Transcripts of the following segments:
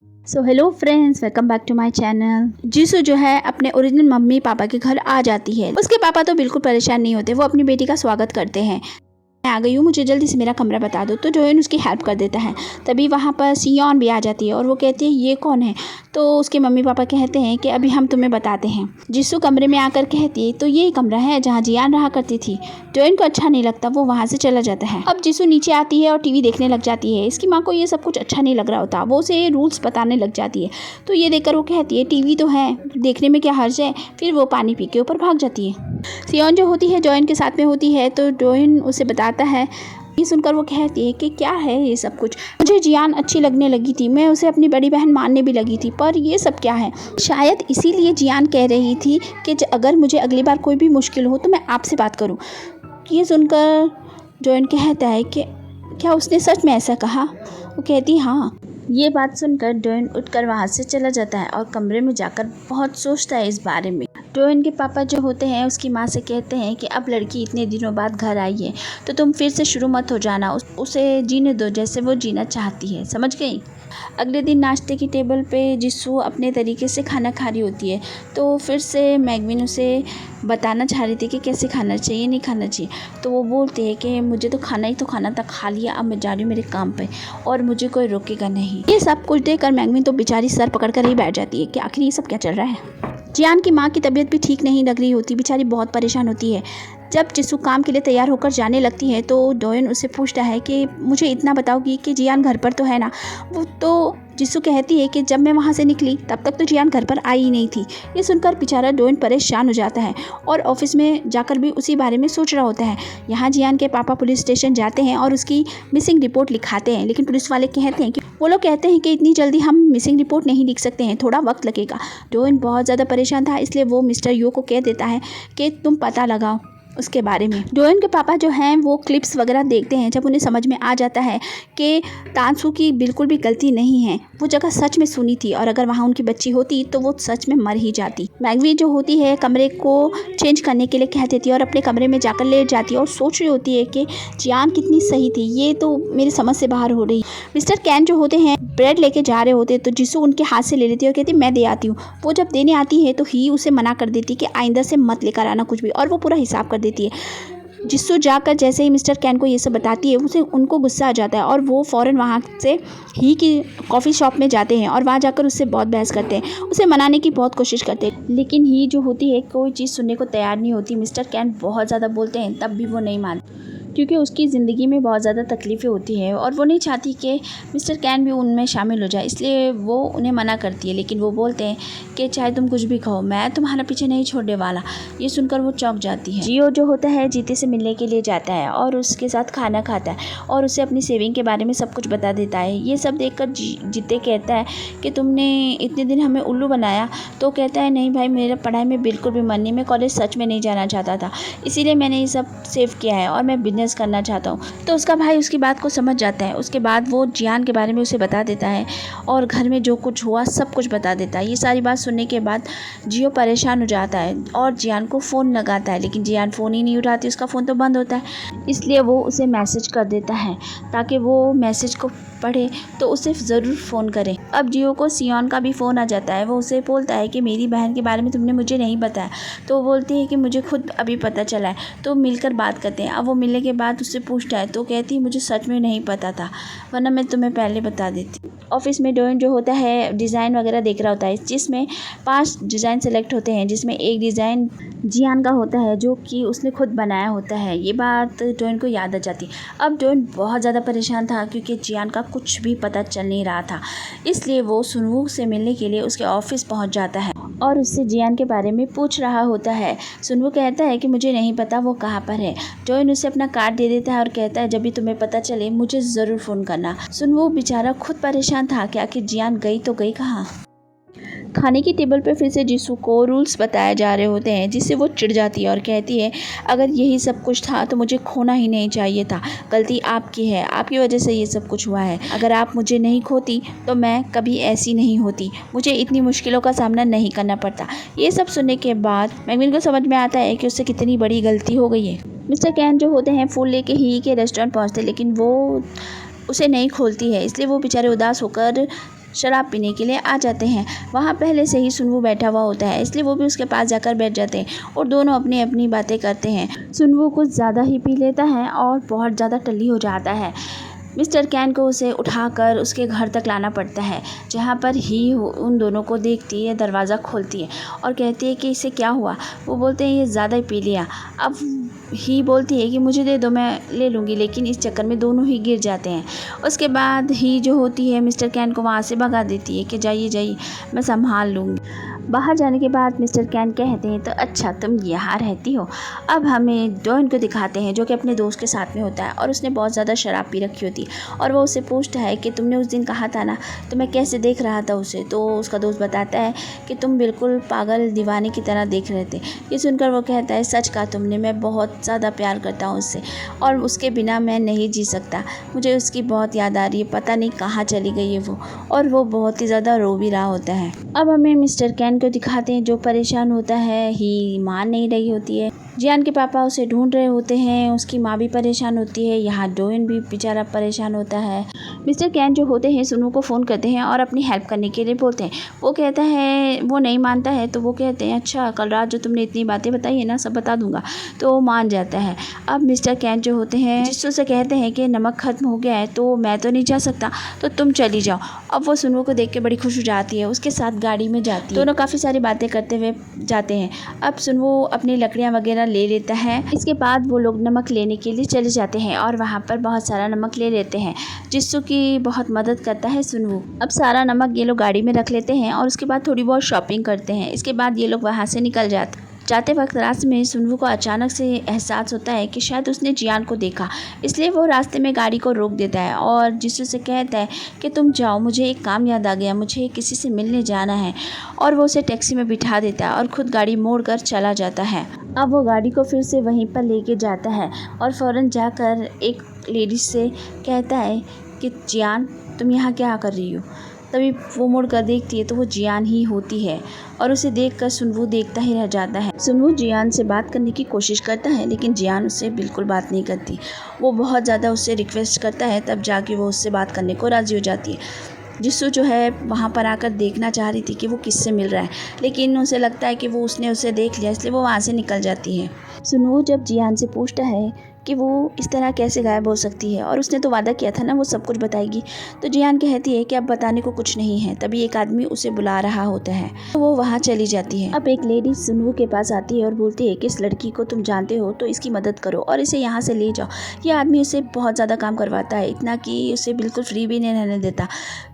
So hello friends, welcome back to my channel. जीसू जो है अपने ओरिजिनल मम्मी पापा के घर आ जाती है। उसके पापा तो बिल्कुल परेशान नहीं होते, वो अपनी बेटी का स्वागत करते हैं। मैं आ गई हूँ, मुझे जल्दी से मेरा कमरा बता दो। तो जोयन उसकी हेल्प कर देता है। तभी वहाँ पर सियोन भी आ जाती है और वो कहती है ये कौन है। तो उसके मम्मी पापा कहते हैं कि अभी हम तुम्हें बताते हैं। जीसू कमरे में आकर कहती है तो यही कमरा है जहाँ जियान रहा करती थी। जोयन को अच्छा नहीं लगता, वो वहाँ से चला जाता है। अब जीसू नीचे आती है और टीवी देखने लग जाती है। इसकी माँ को ये सब कुछ अच्छा नहीं लग रहा होता, वो उसे रूल्स बताने लग जाती है। तो ये देखकर वो कहती है टीवी तो है, देखने में क्या हर्ज है। फिर वो पानी पी के ऊपर भाग जाती है। सियोन जो होती है जोयन के साथ में होती है, तो जोयन उसे बताता है। ये सुनकर वो कहती है कि क्या है ये सब कुछ, मुझे जियान अच्छी लगने लगी थी, मैं उसे अपनी बड़ी बहन मानने भी लगी थी, पर ये सब क्या है। शायद इसीलिए जियान कह रही थी कि अगर मुझे अगली बार कोई भी मुश्किल हो तो मैं आपसे बात करूं। ये सुनकर जोयन कहता है कि क्या उसने सच में ऐसा कहा। वो कहती हाँ। ये बात सुनकर डोइन उठकर वहाँ से चला जाता है और कमरे में जाकर बहुत सोचता है इस बारे में। डोइन के पापा जो होते हैं उसकी माँ से कहते हैं कि अब लड़की इतने दिनों बाद घर आई है तो तुम फिर से शुरू मत हो जाना, उसे जीने दो जैसे वो जीना चाहती है, समझ गई। अगले दिन नाश्ते की टेबल पे जिसू अपने तरीके से खाना खा रही होती है। तो फिर से मैगविन उसे बताना चाह रही थी कि कैसे खाना चाहिए नहीं खाना चाहिए। तो वो बोलते हैं कि मुझे तो खाना ही तो खाना था, खा लिया, अब मैं जा रही हूँ मेरे काम पे और मुझे कोई रोकेगा नहीं। ये सब कुछ देखकर मैगविन तो बेचारी सर पकड़ कर ही बैठ जाती है कि आखिर ये सब क्या चल रहा है। जियान की माँ की तबीयत भी ठीक नहीं लग रही होती, बेचारी बहुत परेशान होती है। जब जिसू काम के लिए तैयार होकर जाने लगती है तो डोयन उससे पूछता है कि मुझे इतना बताओगी कि जियान घर पर तो है ना। वो तो जिसू कहती है कि जब मैं वहाँ से निकली तब तक तो जियान घर पर आई ही नहीं थी। ये सुनकर बेचारा डोयन परेशान हो जाता है और ऑफिस में जाकर भी उसी बारे में सोच रहा होता है। यहाँ जियान के पापा पुलिस स्टेशन जाते हैं और उसकी मिसिंग रिपोर्ट लिखाते हैं, लेकिन पुलिस वाले कहते हैं कि वो लोग कहते हैं कि इतनी जल्दी हम मिसिंग रिपोर्ट नहीं लिख सकते हैं, थोड़ा वक्त लगेगा। डोयन बहुत ज़्यादा परेशान था, इसलिए वो मिस्टर यो को कह देता है कि तुम पता लगाओ उसके बारे में। डोयन के पापा जो हैं वो क्लिप्स वगैरह देखते हैं। जब उन्हें समझ में आ जाता है कि तानसू की बिल्कुल भी गलती नहीं है, वो जगह सच में सुनी थी और अगर वहाँ उनकी बच्ची होती तो वो सच में मर ही जाती। मैगवी जो होती है कमरे को चेंज करने के लिए कह देती है और अपने कमरे में जाकर लेट जाती है और सोच रही होती है कि जियान कितनी सही थी, ये तो मेरी समझ से बाहर हो रही। मिस्टर कैन जो होते हैं ब्रेड लेके जा रहे होते तो जिसू उनके हाथ से ले लेती है और कहती मैं दे आती हूँ। वो जब देने आती है तो ही उसे मना कर देती कि आइंदा से मत लेकर आना कुछ भी, और वो पूरा हिसाब कर देती है। जिसू जाकर जैसे ही मिस्टर कैन को ये सब बताती है उसे उनको गुस्सा आ जाता है और वो फ़ौरन वहाँ से ही की कॉफ़ी शॉप में जाते हैं और वहाँ जाकर उससे बहुत बहस करते हैं, उसे मनाने की बहुत कोशिश करते हैं, लेकिन ही जो होती है कोई चीज़ सुनने को तैयार नहीं होती। मिस्टर कैन बहुत ज़्यादा बोलते हैं तब भी वो नहीं मानती, क्योंकि उसकी ज़िंदगी में बहुत ज़्यादा तकलीफ़ें होती हैं और वो नहीं चाहती कि मिस्टर कैन भी उनमें शामिल हो जाए, इसलिए वो उन्हें मना करती है। लेकिन वो बोलते हैं कि चाहे तुम कुछ भी कहो मैं तुम्हारा पीछे नहीं छोड़ने वाला। ये सुनकर वो चौंक जाती है। जियो जो होता है जीते से मिलने के लिए जाता है और उसके साथ खाना खाता है और उसे अपनी सेविंग के बारे में सब कुछ बता देता है। ये सब देखकर जीते कहता है कि तुमने इतने दिन हमें उल्लू बनाया। तो कहता है नहीं भाई, मेरा पढ़ाई में बिल्कुल भी मन नहीं, मैं कॉलेज सच में नहीं जाना चाहता था, इसीलिए मैंने ये सब सेव किया है और मैं बिजनेस करना चाहता हूँ। तो उसका भाई उसकी बात को समझ जाता है। उसके बाद वो जियान के बारे में उसे बता देता है और घर में जो कुछ हुआ सब कुछ बता देता है। ये सारी बात सुनने के बाद जियो परेशान हो जाता है और जियान को फ़ोन लगाता है, लेकिन जियान फ़ोन ही नहीं उठाती, उसका फ़ोन तो बंद होता है। इसलिए वो उसे मैसेज कर देता है ताकि वो मैसेज को पढ़े तो उसे ज़रूर फ़ोन करें। अब जियो को सियोन का भी फ़ोन आ जाता है। वो उसे बोलता है कि मेरी बहन के बारे में तुमने मुझे नहीं बताया। तो वो बोलती है कि मुझे खुद अभी पता चला है, तो मिलकर बात करते हैं। अब वो मिलने के बाद उससे पूछता है तो कहती है मुझे सच में नहीं पता था, वरना मैं तुम्हें पहले बता देती। ऑफिस में डोयन जो होता है डिज़ाइन वगैरह देख रहा होता है, जिसमें 5 डिज़ाइन सेलेक्ट होते हैं, जिसमें एक डिज़ाइन जियान का होता है जो कि उसने खुद बनाया होता है। ये बात डोयन को याद आ जाती। अब डोयन बहुत ज़्यादा परेशान था क्योंकि जियान का कुछ भी पता चल नहीं रहा था, इसलिए वो सुनवू से मिलने के लिए उसके ऑफिस पहुंच जाता है और उससे जियान के बारे में पूछ रहा होता है। सुनवू कहता है कि मुझे नहीं पता वो कहाँ पर है। डोयन उसे अपना कार्ड दे देता है और कहता है जब भी तुम्हें पता चले मुझे ज़रूर फ़ोन करना। सुनवू बेचारा खुद परेशान था कि आखिर जियान गई तो गई कहाँ। खाने की टेबल पर फिर से जिसू को रूल्स बताए जा रहे होते हैं, जिससे वो चिढ़ जाती है और कहती है अगर यही सब कुछ था तो मुझे खोना ही नहीं चाहिए था, गलती आपकी है, आपकी वजह से ये सब कुछ हुआ है। अगर आप मुझे नहीं खोती तो मैं कभी ऐसी नहीं होती, मुझे इतनी मुश्किलों का सामना नहीं करना पड़ता। ये सब सुनने के बाद मैगविन को समझ में आता है कि उससे कितनी बड़ी गलती हो गई है। मिस्टर कैन जो होते हैं फूल लेके ही के रेस्टोरेंट पहुँचते, लेकिन वो उसे नहीं खोलती है, इसलिए वो बेचारे उदास होकर शराब पीने के लिए आ जाते हैं। वहाँ पहले से ही सुनवू बैठा हुआ होता है, इसलिए वो भी उसके पास जाकर बैठ जाते हैं और दोनों अपनी अपनी बातें करते हैं। सुनवू कुछ ज़्यादा ही पी लेता है और बहुत ज़्यादा टल्ली हो जाता है। मिस्टर कैन को उसे उठाकर उसके घर तक लाना पड़ता है, जहाँ पर ही उन दोनों को देखती है, दरवाज़ा खोलती है और कहती है कि इसे क्या हुआ। वो बोलते हैं ये ज़्यादा ही पी लिया। अब ही बोलती है कि मुझे दे दो, मैं ले लूँगी, लेकिन इस चक्कर में दोनों ही गिर जाते हैं। उसके बाद ही जो होती है मिस्टर कैन को वहाँ से भगा देती है कि जाइए जाइए, मैं संभाल लूँगी। बाहर जाने के बाद मिस्टर कैन कहते हैं तो अच्छा तुम यहाँ रहती हो। अब हमें डॉन को दिखाते हैं जो कि अपने दोस्त के साथ में होता है और उसने बहुत ज़्यादा शराब पी रखी होती है और वो उससे पूछता है कि तुमने उस दिन कहा था ना, तो मैं कैसे देख रहा था उसे। तो उसका दोस्त बताता है कि तुम बिल्कुल पागल दीवाने की तरह देख रहे थे। ये सुनकर वो कहता है सच कहा तुमने, मैं बहुत ज़्यादा प्यार करता हूँ उससे और उसके बिना मैं नहीं जी सकता। मुझे उसकी बहुत याद आ रही है, पता नहीं कहाँ चली गई है वो। और वो बहुत ही ज़्यादा रो भी रहा होता है। अब हमें मिस्टर कैन को दिखाते हैं जो परेशान होता है, ही मान नहीं रही होती है। जियान के पापा उसे ढूंढ रहे होते हैं, उसकी माँ भी परेशान होती है, यहाँ डोइन भी बेचारा परेशान होता है। मिस्टर कैन जो होते हैं सुनू को फ़ोन करते हैं और अपनी हेल्प करने के लिए बोलते हैं। वो कहता है, वो नहीं मानता है तो वो कहते हैं अच्छा कल रात जो तुमने इतनी बातें बताई है ना, सब बता दूंगा। तो वो मान जाता है। अब मिस्टर कैन जो होते हैं जिससे से कहते हैं कि नमक ख़त्म हो गया है तो मैं तो नहीं जा सकता, तो तुम चली जाओ। अब वो सुनू को देख के बड़ी खुश हो जाती है, उसके साथ गाड़ी में जाती है। दोनों काफ़ी सारी बातें करते हुए जाते हैं। अब सुनू अपनी लकड़ियाँ वगैरह ले लेता है। इसके बाद वो लोग नमक लेने के लिए चले जाते हैं और वहाँ पर बहुत सारा नमक ले लेते हैं, जिससे कि बहुत मदद करता है सुनवू। अब सारा नमक ये लोग गाड़ी में रख लेते हैं और उसके बाद थोड़ी बहुत शॉपिंग करते हैं। इसके बाद ये लोग वहाँ से निकल जाते वक्त रास्ते में सुनवू को अचानक से एहसास होता है कि शायद उसने जियान को देखा, इसलिए वो रास्ते में गाड़ी को रोक देता है और जिसू से कहता है कि तुम जाओ, मुझे एक काम याद आ गया, मुझे किसी से मिलने जाना है। और वो उसे टैक्सी में बिठा देता है और ख़ुद गाड़ी मोड़कर चला जाता है। अब वो गाड़ी को फिर से वहीं पर लेके जाता है और फ़ौरन जाकर एक लेडीज से कहता है कि जियान तुम यहाँ क्या कर रही हो। तभी वो मुड़ कर देखती है तो वो जियान ही होती है और उसे देखकर सुनवू देखता ही रह जाता है। सुनवू जियान से बात करने की कोशिश करता है लेकिन जियान उससे बिल्कुल बात नहीं करती। वो बहुत ज़्यादा उससे रिक्वेस्ट करता है, तब जाके वो उससे बात करने को राज़ी हो जाती है। जिसू जो है वहाँ पर आकर देखना चाह रही थी कि वो किससे मिल रहा है, लेकिन उसे लगता है कि वो उसने उसे देख लिया, इसलिए वो वहाँ से निकल जाती है। सुनवू जब जियान से पूछता है कि वो इस तरह कैसे गायब हो सकती है और उसने तो वादा किया था ना वो सब कुछ बताएगी, तो जियान कहती है कि अब बताने को कुछ नहीं है। तभी एक आदमी उसे बुला रहा होता है तो वो वहाँ चली जाती है। अब एक लेडी सुनवू के पास आती है और बोलती है कि इस लड़की को तुम जानते हो तो इसकी मदद करो और इसे यहाँ से ले जाओ। ये आदमी उसे बहुत ज़्यादा काम करवाता है, इतना कि उसे बिल्कुल फ्री भी नहीं रहने देता,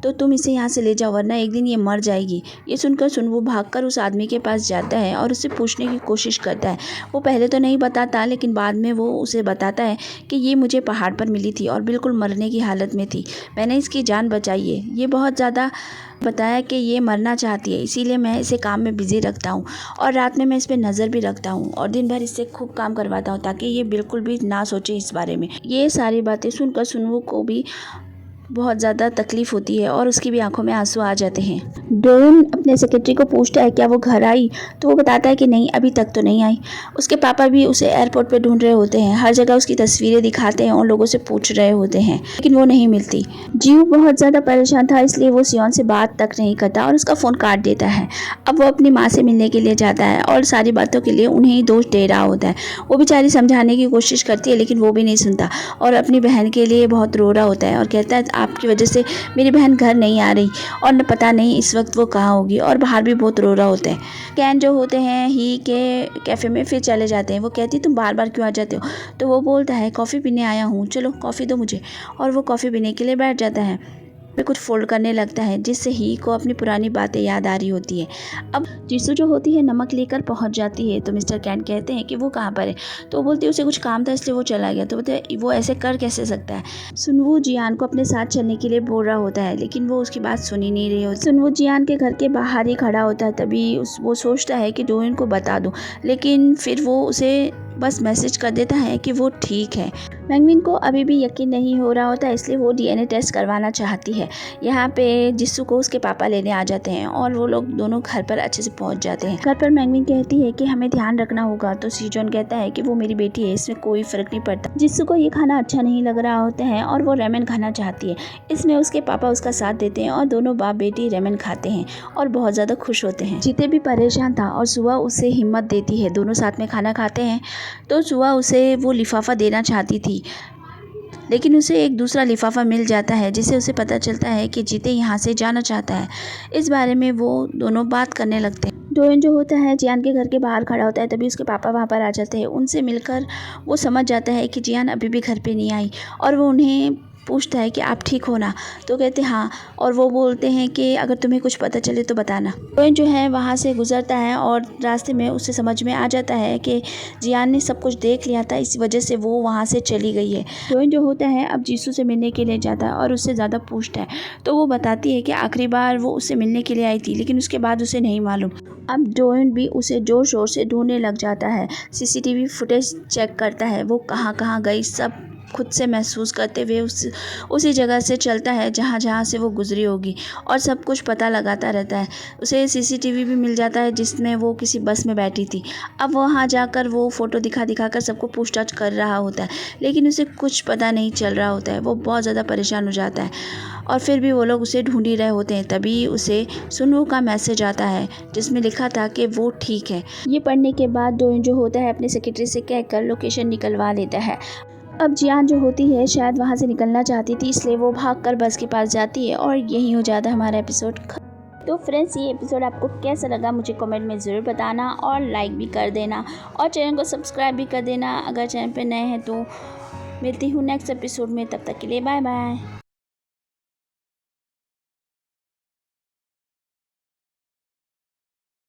तो तुम इसे यहाँ से ले जाओ वरना एक दिन ये मर जाएगी। ये सुनकर सुनवू भागकर उस आदमी के पास जाता है और उससे पूछने की कोशिश करता है। वो पहले तो नहीं बताता, लेकिन बाद में वो उसे बताता है कि ये मुझे पहाड़ पर मिली थी और बिल्कुल मरने की हालत में थी, मैंने इसकी जान बचाई है। ये बहुत ज़्यादा बताया कि ये मरना चाहती है, इसीलिए मैं इसे काम में बिज़ी रखता हूँ और रात में मैं इस पर नज़र भी रखता हूँ और दिन भर इससे खूब काम करवाता हूँ ताकि ये बिल्कुल भी ना सोचे इस बारे में। ये सारी बातें सुनकर सुनवू को भी बहुत ज़्यादा तकलीफ़ होती है और उसकी भी आंखों में आंसू आ जाते हैं। डोइन अपने सेक्रेटरी को पूछता है क्या वो घर आई, तो वो बताता है कि नहीं, अभी तक तो नहीं आई। उसके पापा भी उसे एयरपोर्ट पे ढूंढ रहे होते हैं, हर जगह उसकी तस्वीरें दिखाते हैं और लोगों से पूछ रहे होते हैं, लेकिन वो नहीं मिलती। जीव बहुत ज़्यादा परेशान था, इसलिए वो सियोन से बात तक नहीं करता और उसका फ़ोन काट देता है। अब वो अपनी माँ से मिलने के लिए जाता है और सारी बातों के लिए उन्हें ही दोष दे रहा होता है। वो बेचारी समझाने की कोशिश करती है लेकिन वो भी नहीं सुनता और अपनी बहन के लिए बहुत रो रहा होता है और कहता है आपकी वजह से मेरी बहन घर नहीं आ रही और न पता नहीं इस वक्त वो कहाँ होगी, और बाहर भी बहुत रो रहा होता है। कैन जो होते हैं ही के कैफ़े में फिर चले जाते हैं। वो कहती तुम बार बार क्यों आ जाते हो, तो वो बोलता है कॉफ़ी पीने आया हूँ, चलो कॉफ़ी दो मुझे, और वो कॉफ़ी पीने के लिए बैठ जाता है। पे कुछ फोल्ड करने लगता है जिससे ही को अपनी पुरानी बातें याद आ रही होती है। अब जिसू जो होती है नमक लेकर पहुंच जाती है तो मिस्टर कैन कहते हैं कि वो कहाँ पर है, तो वो बोलती है उसे कुछ काम था इसलिए वो चला गया। तो बोलते हैं वो ऐसे कर कैसे सकता है। सुनवू जियान को अपने साथ चलने के लिए बोल रहा होता है लेकिन वो उसकी बात सुनी नहीं रही होती। सुनवू जियान के घर के बाहर ही खड़ा होता है, तभी वो सोचता है कि डोइन को बता दूँ, लेकिन फिर वो उसे बस मैसेज कर देता है कि वो ठीक है। मैंगविन को अभी भी यकीन नहीं हो रहा होता, इसलिए वो डीएनए टेस्ट करवाना चाहती है। यहाँ पे जिसू को उसके पापा लेने आ जाते हैं और वो लोग दोनों घर पर अच्छे से पहुँच जाते हैं। घर पर मैंगविन कहती है कि हमें ध्यान रखना होगा, तो सीजोन कहता है कि वो मेरी बेटी है, इसमें कोई फ़र्क नहीं पड़ता। जिसू को ये खाना अच्छा नहीं लग रहा होता है और वो रेमन खाना चाहती है। इसमें उसके पापा उसका साथ देते हैं और दोनों बाप बेटी रेमन खाते हैं और बहुत ज़्यादा खुश होते हैं। जीते भी परेशान था और सुबह उसे हिम्मत देती है, दोनों साथ में खाना खाते हैं। तो सुबह उसे वो लिफाफा देना चाहती थी, लेकिन उसे एक दूसरा लिफाफा मिल जाता है जिससे उसे पता चलता है कि जीते यहाँ से जाना चाहता है। इस बारे में वो दोनों बात करने लगते हैं। डोएन जो होता है जियान के घर के बाहर खड़ा होता है, तभी उसके पापा वहाँ पर आ जाते हैं। उनसे मिलकर वो समझ जाता है कि जियान अभी भी घर पे नहीं आई और वो उन्हें पूछता है कि आप ठीक हो ना, तो कहते हाँ, और वो बोलते हैं कि अगर तुम्हें कुछ पता चले तो बताना। डोएन जो है वहाँ से गुजरता है और रास्ते में उसे समझ में आ जाता है कि जियान ने सब कुछ देख लिया था, इस वजह से वो वहाँ से चली गई है। डोएन जो होता है अब जीसू से मिलने के लिए जाता है और उससे ज़्यादा पूछता है, तो वो बताती है कि आखिरी बार वो उससे मिलने के लिए आई थी, लेकिन उसके बाद उसे नहीं मालूम। अब डोएन भी उसे ज़ोर शोर से ढूंढने लग जाता है, सीसीटीवी फुटेज चेक करता है, वो कहाँ कहाँ गई सब खुद से महसूस करते हुए उसी जगह से चलता है जहाँ से वो गुजरी होगी और सब कुछ पता लगाता रहता है। उसे सीसीटीवी भी मिल जाता है जिसमें वो किसी बस में बैठी थी। अब वहाँ जाकर वो फ़ोटो दिखा कर सबको पूछताछ कर रहा होता है, लेकिन उसे कुछ पता नहीं चल रहा होता है। वो बहुत ज़्यादा परेशान हो जाता है और फिर भी वो लोग उसे ढूंढ ही रहे होते हैं। तभी उसे सुनवू का मैसेज आता है जिसमें लिखा था कि वो ठीक है। ये पढ़ने के बाद डोएन जो होता है अपने सेक्रेटरी से कहकर लोकेशन निकलवा लेता है। अब जियान जो होती है शायद वहाँ से निकलना चाहती थी, इसलिए वो भागकर बस के पास जाती है और यही हो जाता है हमारा एपिसोड। तो फ्रेंड्स, ये एपिसोड आपको कैसा लगा मुझे कमेंट में ज़रूर बताना और लाइक भी कर देना और चैनल को सब्सक्राइब भी कर देना अगर चैनल पे नए हैं तो। मिलती हूँ नेक्स्ट एपिसोड में, तब तक के लिए बाय बाय।